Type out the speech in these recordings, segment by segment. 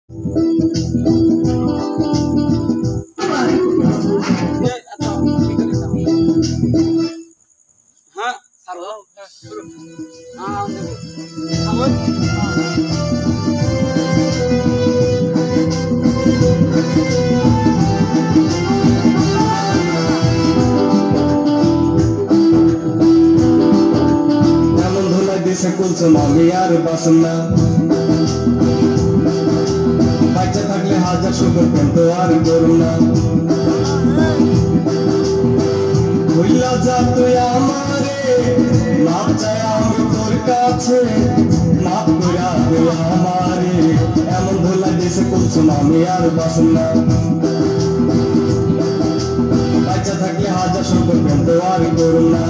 হ্যাঁ ছাড়ো হ্যাঁ দেবো এমন ধুলাই দিছে কুলসুম আমি আর বাসন না বাচ্চা থাকলে হাজার শুকুর কিন্তু আর করুন না ভুইলা যা তুই আমারে মাপ চাই আমি তোর কাছে মাপ কইরা দে আমারে এমন ধুলাই দিছে কুলসুম আমি আর বাসন না বাচ্চা থাকলে হাজার শুকুর কিন্তু আর করুন না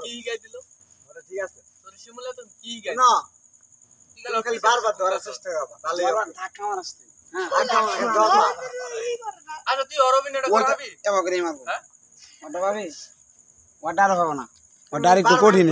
কি গাই দিল ঠিক আছে তোর শিমুলা তো কি গাই না খালি বারবার ধরার চেষ্টা করবা তাহলে ধাক্কা মারছতে হ্যাঁ আচ্ছা তুই অরবিন্দটা করাবি এমন করে মারবো হ্যাঁ ওটা ভাবি ওটা আর হবে না ওটা আর একটু কঠিন